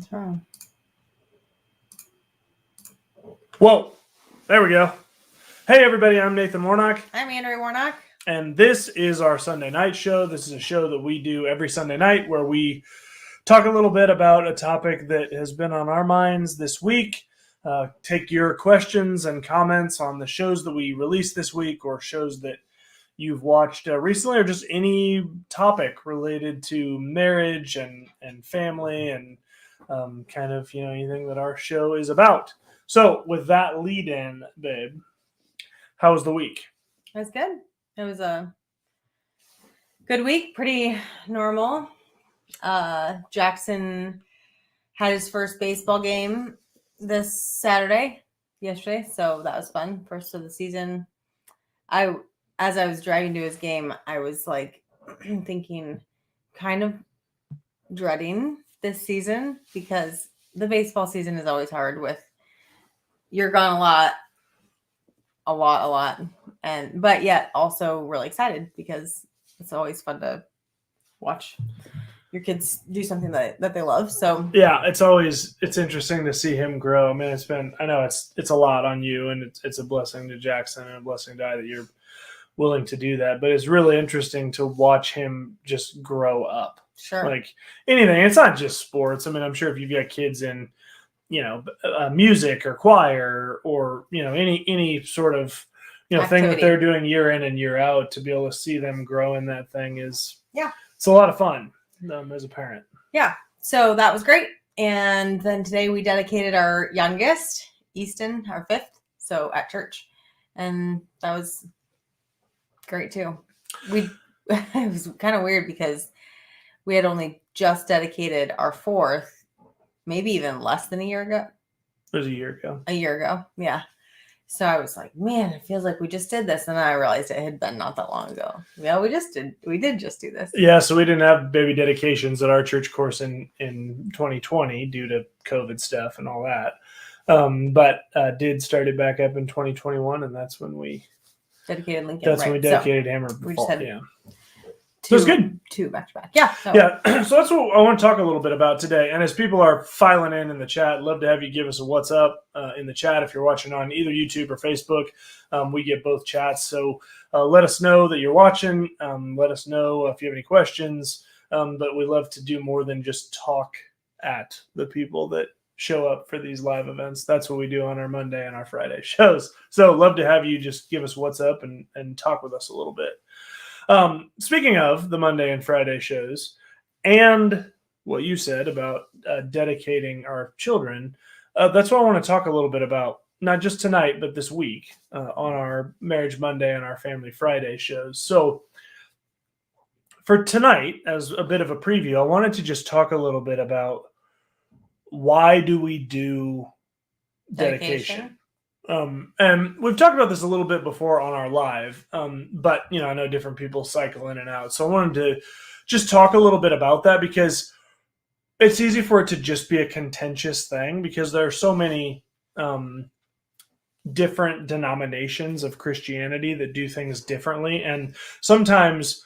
What's wrong? Whoa, there we go. Hey everybody, I'm Nathan Warnock. I'm Andrea Warnock. And this is our Sunday night show. This is a show that we do every Sunday night where we talk a little bit about a topic that has been on our minds this week. Take your questions and comments on the shows that we released this week or shows that you've watched recently, or just any topic related to marriage and family and kind of, anything that our show is about. So with that lead in, babe, how was the week? It was good. It was a good week, pretty normal. Jackson had his first baseball game yesterday, so that was fun. First of the season. As I was driving to his game, I was like thinking, kind of dreading this season because the baseball season is always hard with you're gone a lot, but yet also really excited because it's always fun to watch your kids do something that they love. So yeah, it's interesting to see him grow. I mean, I know it's a lot on you, and it's a blessing to Jackson and a blessing to I that you're willing to do that, but it's really interesting to watch him just grow up. Sure. Like anything, it's not just sports. I mean, I'm sure if you've got kids in, music or choir or, any sort of, thing that they're doing year in and year out, to be able to see them grow in that thing it's a lot of fun as a parent. Yeah. So that was great. And then today we dedicated our youngest, Easton, our 5th, so at church. And that was great too. It was kind of weird because we had only just dedicated our 4th, maybe even less than a year ago. It was a year ago. A year ago, yeah. So I was like, man, it feels like we just did this. And then I realized it had been not that long ago. Yeah, we did just do this. Yeah, so we didn't have baby dedications at our church course in 2020 due to COVID stuff and all that. But did start it back up in 2021, and that's when we dedicated Lincoln. That's when we dedicated him. We just had So it's good. 2 back to back. Yeah. Yeah. So that's what I want to talk a little bit about today. And as people are filing in the chat, love to have you give us a what's up in the chat. If you're watching on either YouTube or Facebook, we get both chats. So let us know that you're watching. Let us know if you have any questions. But we love to do more than just talk at the people that show up for these live events. That's what we do on our Monday and our Friday shows. So love to have you just give us what's up and talk with us a little bit. Speaking of the Monday and Friday shows and what you said about dedicating our children, that's what I want to talk a little bit about, not just tonight, but this week on our Marriage Monday and our Family Friday shows. So for tonight, as a bit of a preview, I wanted to just talk a little bit about why do we do dedication? And we've talked about this a little bit before on our live, but I know different people cycle in and out. So I wanted to just talk a little bit about that because it's easy for it to just be a contentious thing because there are so many different denominations of Christianity that do things differently. And sometimes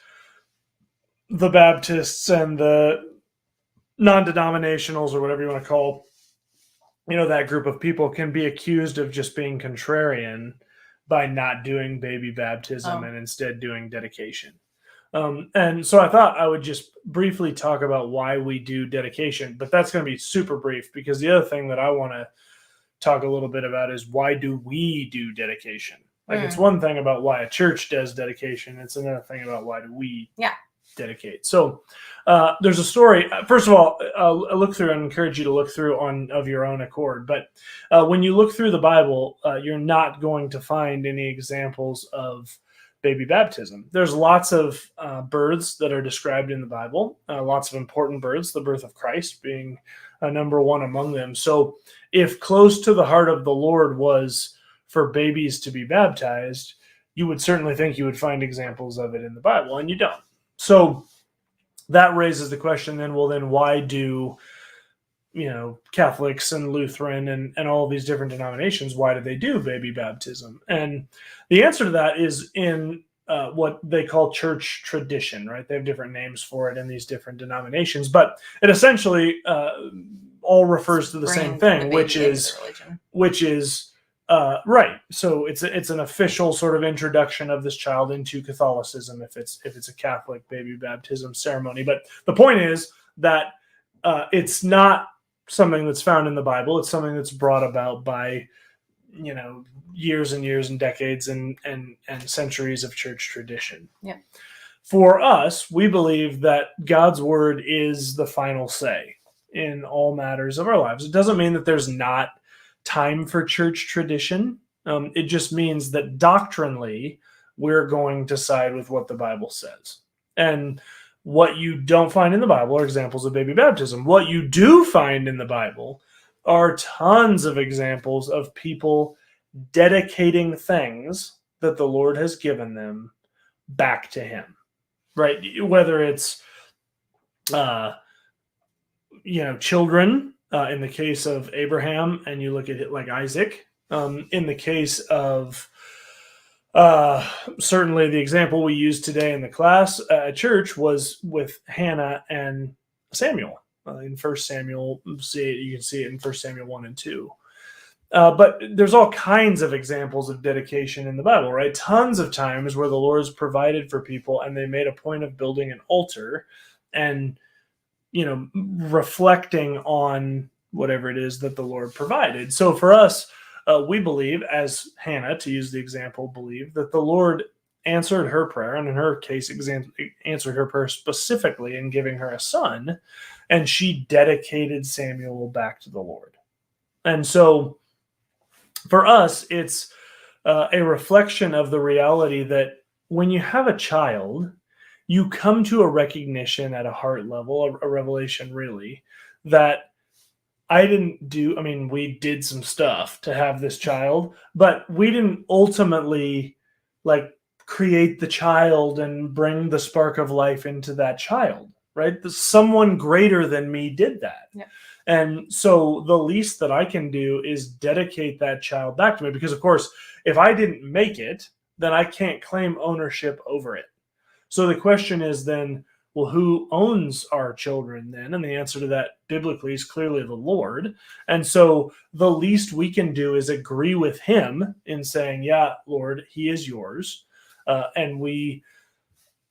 the Baptists and the non-denominationals, or whatever you want to call that group of people, can be accused of just being contrarian by not doing baby baptism and instead doing dedication. And so I thought I would just briefly talk about why we do dedication, but that's going to be super brief because the other thing that I want to talk a little bit about is why do we do dedication? Like it's one thing about why a church does dedication. It's another thing about why do we dedicate. So there's a story. First of all, I'll look through and encourage you to look through of your own accord. But when you look through the Bible, you're not going to find any examples of baby baptism. There's lots of births that are described in the Bible, lots of important births, the birth of Christ being number one among them. So if close to the heart of the Lord was for babies to be baptized, you would certainly think you would find examples of it in the Bible, and you don't. So that raises the question then, why do, Catholics and Lutheran and all these different denominations, why do they do baby baptism? And the answer to that is in what they call church tradition, right? They have different names for it in these different denominations, but it essentially all refers to the same thing, which is right. So it's an official sort of introduction of this child into Catholicism if it's a Catholic baby baptism ceremony. But the point is that it's not something that's found in the Bible. It's something that's brought about by years and years and decades and centuries of church tradition. Yeah. For us, we believe that God's word is the final say in all matters of our lives. It doesn't mean that there's not time for church tradition. It just means that doctrinally, we're going to side with what the Bible says. And what you don't find in the Bible are examples of baby baptism. What you do find in the Bible are tons of examples of people dedicating things that the Lord has given them back to him, right? Whether it's, children, in the case of Abraham, and you look at it like Isaac, in the case of certainly the example we used today in the class at church was with Hannah and Samuel. In 1 Samuel, you can see it in 1 Samuel 1 and 2. But there's all kinds of examples of dedication in the Bible, right? Tons of times where the Lord has provided for people and they made a point of building an altar and, reflecting on whatever it is that the Lord provided. So for us, we believe, as Hannah, to use the example, believe that the Lord answered her prayer, and in her case, answered her prayer specifically in giving her a son, and she dedicated Samuel back to the Lord. And so for us, it's a reflection of the reality that when you have a child, you come to a recognition at a heart level, a revelation really, that we did some stuff to have this child, but we didn't ultimately create the child and bring the spark of life into that child, right? Someone greater than me did that. Yeah. And so the least that I can do is dedicate that child back to me, because of course, if I didn't make it, then I can't claim ownership over it. So the question is then, well, who owns our children then? And the answer to that biblically is clearly the Lord. And so the least we can do is agree with him in saying, yeah, Lord, he is yours. And we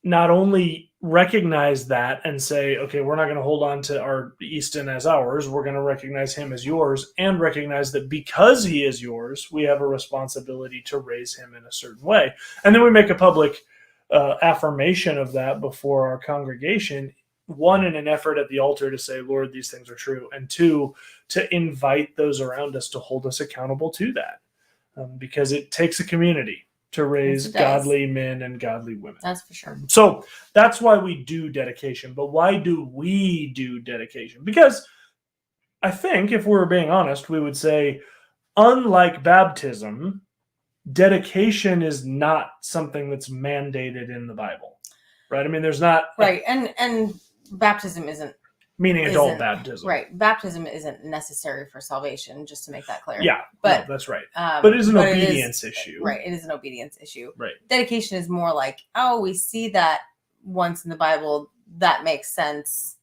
not only recognize that and say, okay, we're not going to hold on to our Easton as ours. We're going to recognize him as yours and recognize that because he is yours, we have a responsibility to raise him in a certain way. And then we make a public affirmation of that before our congregation, one, in an effort at the altar to say, Lord, these things are true, and two, to invite those around us to hold us accountable to that, because it takes a community to raise godly men and godly women. That's for sure. So that's why we do dedication. But why do we do dedication? Because I think if we were being honest, we would say, unlike baptism, dedication is not something that's mandated in the Bible, right? I mean, there's not right, and baptism isn't adult baptism, right? Baptism isn't necessary for salvation, just to make that clear. Yeah, but no, that's right. But it is an obedience issue, right? It is an obedience issue, right? Dedication is more like, oh, we see that once in the Bible, that makes sense.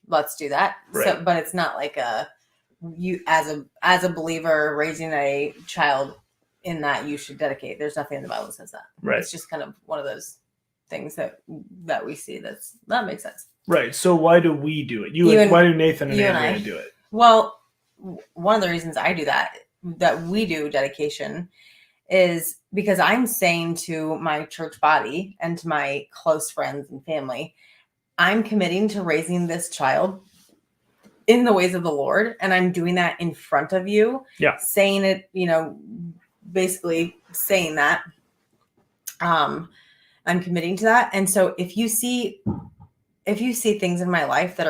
Let's do that. Right. So, but it's not like you as a believer raising a child in that you should dedicate. There's nothing in the Bible that says that. Right. It's just kind of one of those things that we see that makes sense. Right. So why do we do it? Why do Nathan and Andrea do it? Well, one of the reasons I do that we do dedication is because I'm saying to my church body and to my close friends and family, I'm committing to raising this child in the ways of the Lord. And I'm doing that in front of you. Yeah. Saying it, basically saying that I'm committing to that. And so if you see things in my life that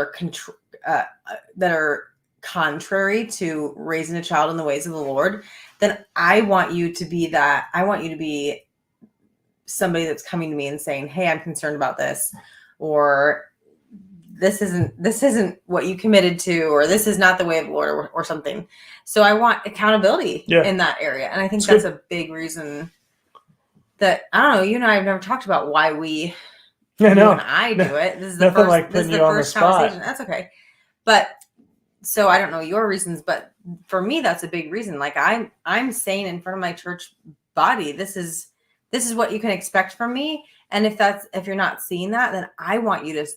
are contrary to raising a child in the ways of the Lord, then I want you to be that. I want you to be somebody that's coming to me and saying, hey, I'm concerned about this, or this isn't what you committed to, or this is not the way of the Lord, or something. So I want accountability in that area. And I think that's a big reason that, I don't know, you and I have never talked about why you and I do it. This is the first conversation. That's okay. But so I don't know your reasons, but for me, that's a big reason. Like I'm saying in front of my church body, this is what you can expect from me. And if you're not seeing that, then I want you to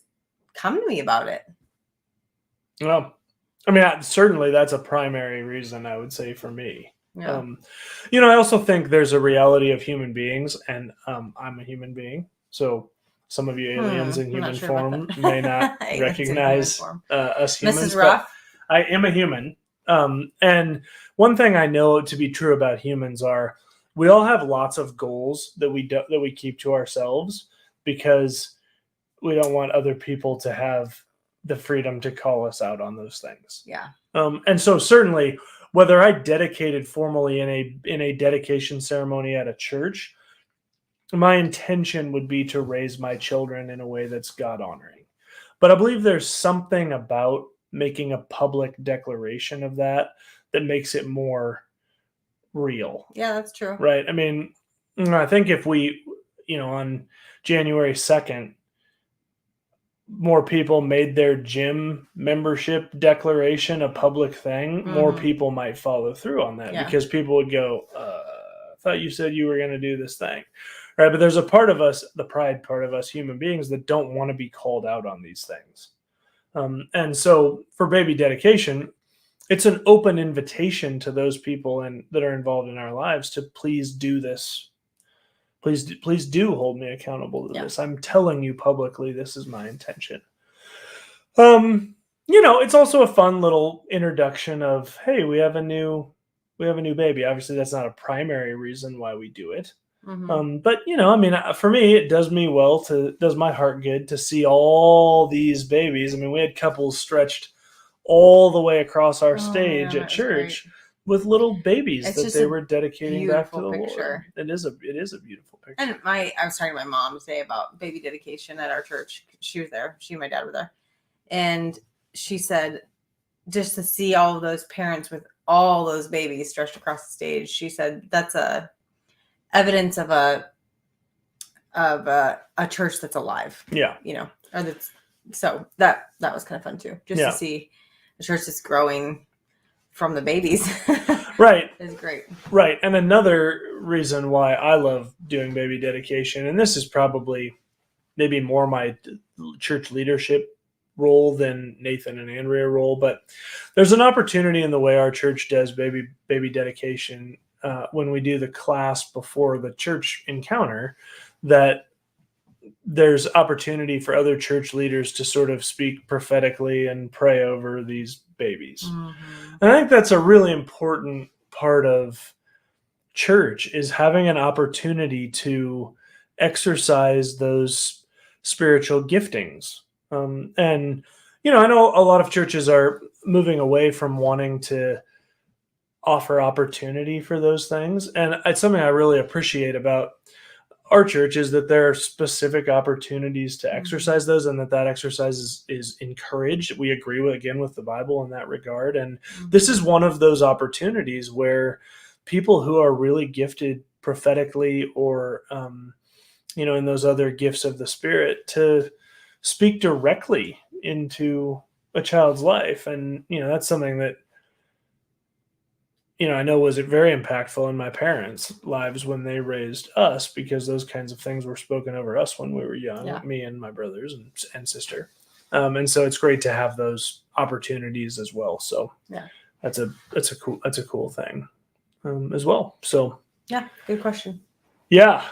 come to me about it. Well, I mean, certainly that's a primary reason, I would say, for me. Yeah. I also think there's a reality of human beings, and I'm a human being. So some of you aliens in human form may not recognize us humans, Mrs. Ruff. but I am a human. And one thing I know to be true about humans are we all have lots of goals that we keep to ourselves because we don't want other people to have the freedom to call us out on those things. Yeah. And so certainly, whether I dedicated formally in a dedication ceremony at a church, my intention would be to raise my children in a way that's God honoring. But I believe there's something about making a public declaration of that makes it more real. Yeah, that's true. Right. I mean, I think if we, on January 2nd, more people made their gym membership declaration a public thing, more people might follow through on that because people would go, I thought you said you were going to do this thing. Right. But there's a part of us, the pride part of us human beings, that don't want to be called out on these things. And so for baby dedication, it's an open invitation to those people that are involved in our lives to please do this. Please do hold me accountable to this. I'm telling you publicly, this is my intention. It's also a fun little introduction of, hey, we have a new baby. Obviously, that's not a primary reason why we do it. But for me, it does my heart good to see all these babies. I mean, we had couples stretched all the way across our stage at church with little babies that they were dedicating back to the Lord. It is a beautiful picture. And I was talking to my mom today about baby dedication at our church. She was there. She and my dad were there. And she said, just to see all of those parents with all those babies stretched across the stage, she said that's a evidence of a church that's alive. Yeah. Or that's, so that was kind of fun too. Just to see a church that's growing from the babies. Right. It's great. Right. And another reason why I love doing baby dedication, and this is probably maybe more my church leadership role than Nathan and Andrea role, but there's an opportunity in the way our church does baby dedication when we do the class before the church encounter, that there's opportunity for other church leaders to sort of speak prophetically and pray over these babies. And I think that's a really important part of church, is having an opportunity to exercise those spiritual giftings. And, I know a lot of churches are moving away from wanting to offer opportunity for those things. And it's something I really appreciate about our church, is that there are specific opportunities to exercise those, and that exercise is encouraged. We agree with the Bible in that regard. And this is one of those opportunities where people who are really gifted prophetically or, in those other gifts of the Spirit, to speak directly into a child's life. And, that's something that, I know was very impactful in my parents' lives when they raised us, because those kinds of things were spoken over us when we were young, me and my brothers and sister. And so it's great to have those opportunities as well. So that's a cool thing as well. So good question. Yeah.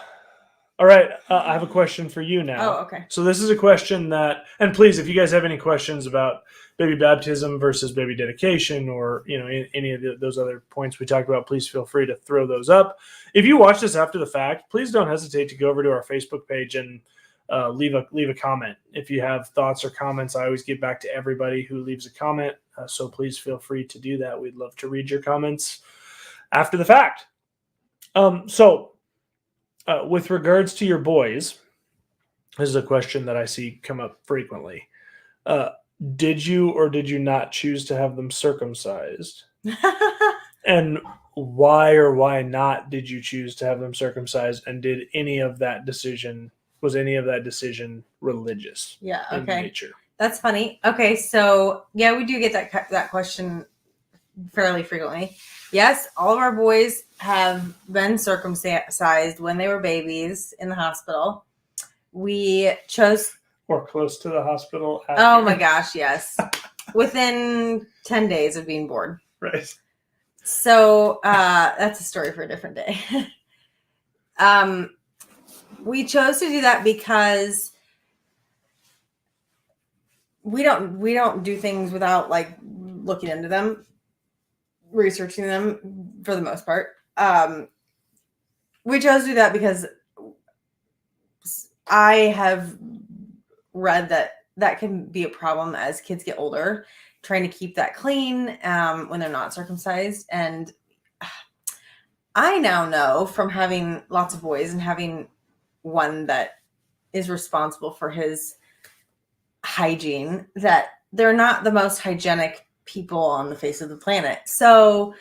All right. I have a question for you now. Oh, okay. So this is a question that, and please, if you guys have any questions about baby baptism versus baby dedication, or, any of those other points we talked about, please feel free to throw those up. If you watch this after the fact, please don't hesitate to go over to our Facebook page and leave a comment. If you have thoughts or comments, I always get back to everybody who leaves a comment. So please feel free to do that. We'd love to read your comments after the fact. With regards to your boys, this is a question that I see come up frequently. Did you or did you not choose to have them circumcised? And why or why not did you choose to have them circumcised? And was any of that decision religious? Yeah. In Okay. nature? That's funny. Okay, so yeah, we do get that question fairly frequently. Yes, all of our boys have been circumcised when they were babies in the hospital. We chose. Or close to the hospital. After. Oh my gosh, yes. Within 10 days of being born. Right. So that's a story for a different day. We chose to do that because we don't do things without like looking into them, researching them for the most part. We chose to do that because I have read that can be a problem as kids get older, trying to keep that clean when they're not circumcised. And I now know from having lots of boys and having one that is responsible for his hygiene that they're not the most hygienic people on the face of the planet. So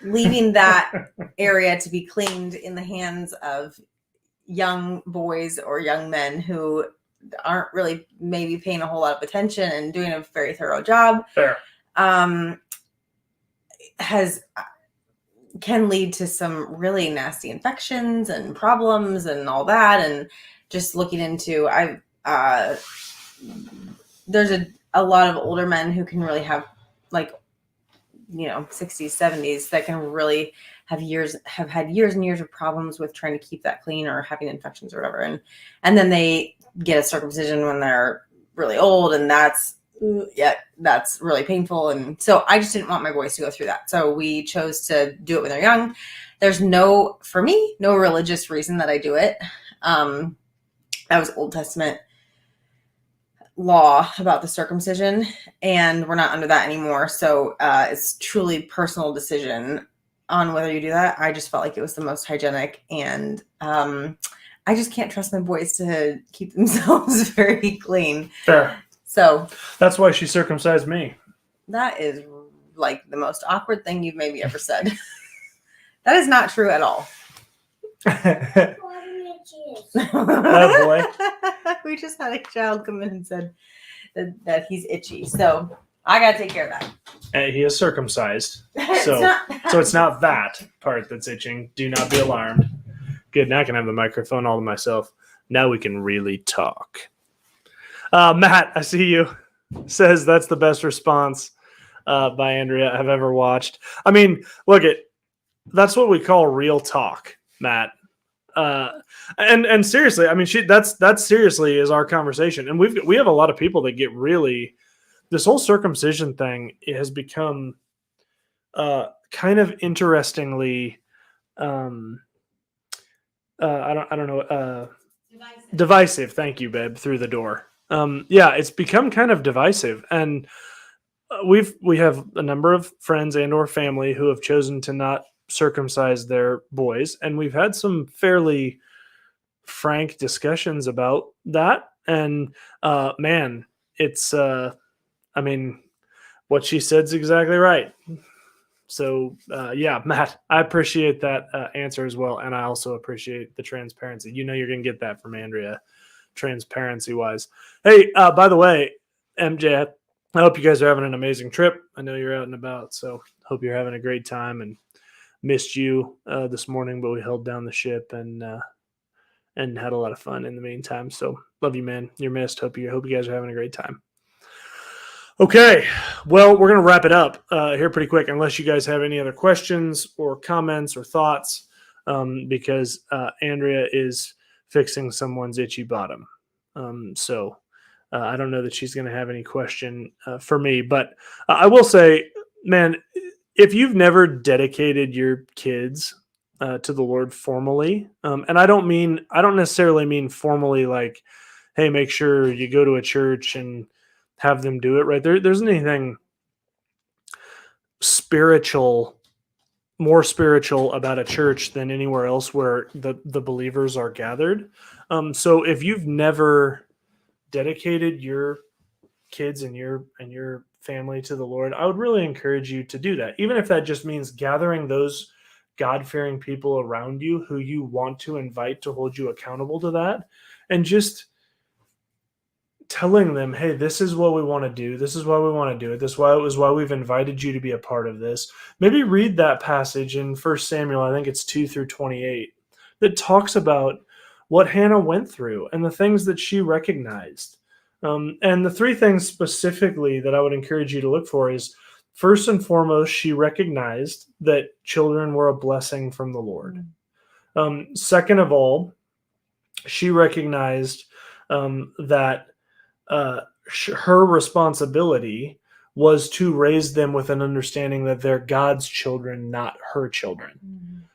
leaving that area to be cleaned in the hands of young boys or young men who aren't really maybe paying a whole lot of attention and doing a very thorough job Fair. Can lead to some really nasty infections and problems and all that. And just looking into, there's a lot of older men who can really have like, 60s, 70s that can really have had years and years of problems with trying to keep that clean or having infections or whatever. And then they get a circumcision when they're really old, and that's really painful. And so I just didn't want my boys to go through that. So we chose to do it when they're young. There's no religious reason that I do it. That was Old Testament law about the circumcision, and we're not under that anymore. So it's truly personal decision on whether you do that. I just felt like it was the most hygienic, and I just can't trust my boys to keep themselves very clean. Fair. So that's why she circumcised me. That is like the most awkward thing you've maybe ever said. That is not true at all. Oh boy. We just had a child come in and said that he's itchy. So I got to take care of that. And he is circumcised. So it's not that part that's itching. Do not be alarmed. Good. Now I can have the microphone all to myself. Now we can really talk. Matt, I see you. Says that's the best response by Andrea I've ever watched. I mean, look, that's what we call real talk, Matt. And seriously, I mean, that seriously is our conversation. And we have a lot of people that get really, this whole circumcision thing has become kind of interestingly, I don't know, divisive. Thank you, babe, through the door. Yeah, it's become kind of divisive, and we have a number of friends and or family who have chosen to not circumcise their boys, and we've had some fairly frank discussions about that. And man, it's I mean, what she said's exactly right. So yeah, Matt, I appreciate that answer as well, and I also appreciate the transparency. You're gonna get that from Andrea, transparency wise. Hey, by the way, MJ, I hope you guys are having an amazing trip. I know you're out and about, so hope you're having a great time. And missed you this morning, but we held down the ship and had a lot of fun in the meantime. So love you, man. You're missed. Hope you guys are having a great time. Okay, well, we're gonna wrap it up here pretty quick, unless you guys have any other questions or comments or thoughts, because Andrea is fixing someone's itchy bottom. So I don't know that she's gonna have any question for me, but I will say, man, if you've never dedicated your kids to the Lord formally, and I don't necessarily mean formally like, hey, make sure you go to a church and have them do it, right? There isn't anything more spiritual about a church than anywhere else where the believers are gathered. So if you've never dedicated your kids and your family to the Lord, I would really encourage you to do that, even if that just means gathering those God-fearing people around you who you want to invite to hold you accountable to that, and just telling them, hey, this is what we want to do. This is why we want to do it. This is why we've invited you to be a part of this. Maybe read that passage in 1 Samuel, I think it's 2-28, that talks about what Hannah went through and the things that she recognized. And the three things specifically that I would encourage you to look for is, first and foremost, she recognized that children were a blessing from the Lord. Second of all, she recognized that her responsibility was to raise them with an understanding that they're God's children, not her children.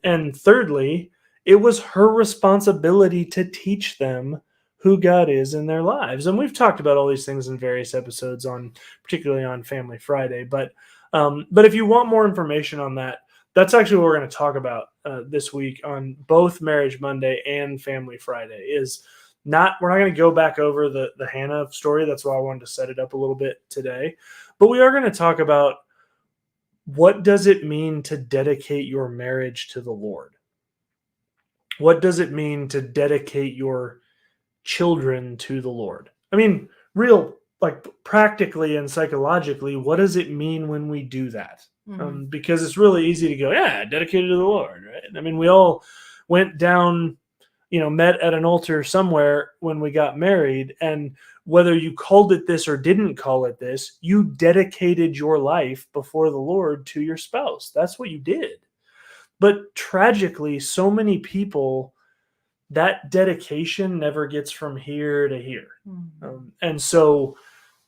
And thirdly, it was her responsibility to teach them who God is in their lives. And we've talked about all these things in various episodes, particularly on Family Friday. But if you want more information on that, that's actually what we're going to talk about this week on both Marriage Monday and Family Friday. We're not going to go back over the Hannah story. That's why I wanted to set it up a little bit today. But we are going to talk about, what does it mean to dedicate your marriage to the Lord? What does it mean to dedicate your children to the Lord? I mean, practically and psychologically, what does it mean when we do that? Because it's really easy to go, yeah, dedicated to the Lord, right? I mean, we all went down, met at an altar somewhere when we got married, and whether you called it this or didn't call it this, you dedicated your life before the Lord to your spouse. That's what you did. But tragically, so many people, that dedication never gets from here to here. And so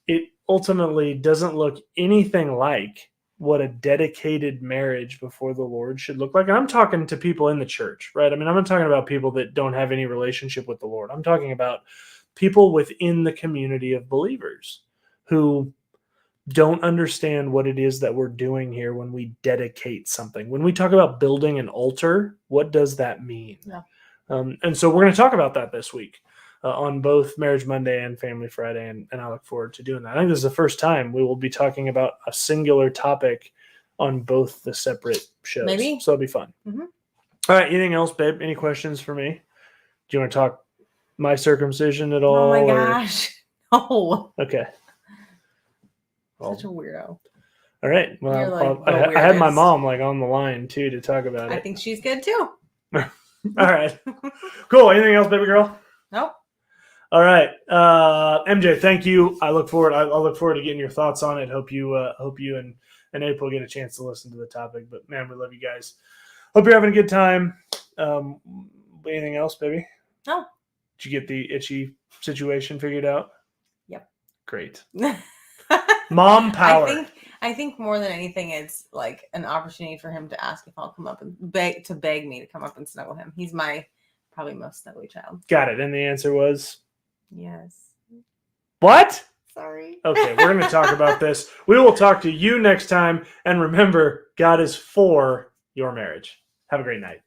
it ultimately doesn't look anything like what a dedicated marriage before the Lord should look like. And I'm talking to people in the church, right? I mean, I'm not talking about people that don't have any relationship with the Lord. I'm talking about people within the community of believers who don't understand what it is that we're doing here when we dedicate something. When we talk about building an altar, what does that mean? Yeah. And so we're going to talk about that this week on both Marriage Monday and Family Friday, and I look forward to doing that. I think this is the first time we will be talking about a singular topic on both the separate shows. Maybe. So it'll be fun. Mm-hmm. All right, anything else, babe? Any questions for me? Do you want to talk my circumcision at all? Oh my gosh. No. Okay. Such a weirdo. All right. Well, like I had my mom on the line too to talk about it. I think she's good too. All right. Cool. Anything else, baby girl? Nope. All right. MJ, thank you. I look forward to getting your thoughts on it. Hope you and April get a chance to listen to the topic. But man, we love you guys. Hope you're having a good time. Anything else, baby? No. Did you get the itchy situation figured out? Yep. Great. Mom power. I think more than anything, it's like an opportunity for him to ask if I'll come up and beg me to come up and snuggle him. He's my probably most snuggly child. Got it. And the answer was yes. What? Sorry. Okay, we're going to talk about this. We will talk to you next time. And remember, God is for your marriage. Have a great night.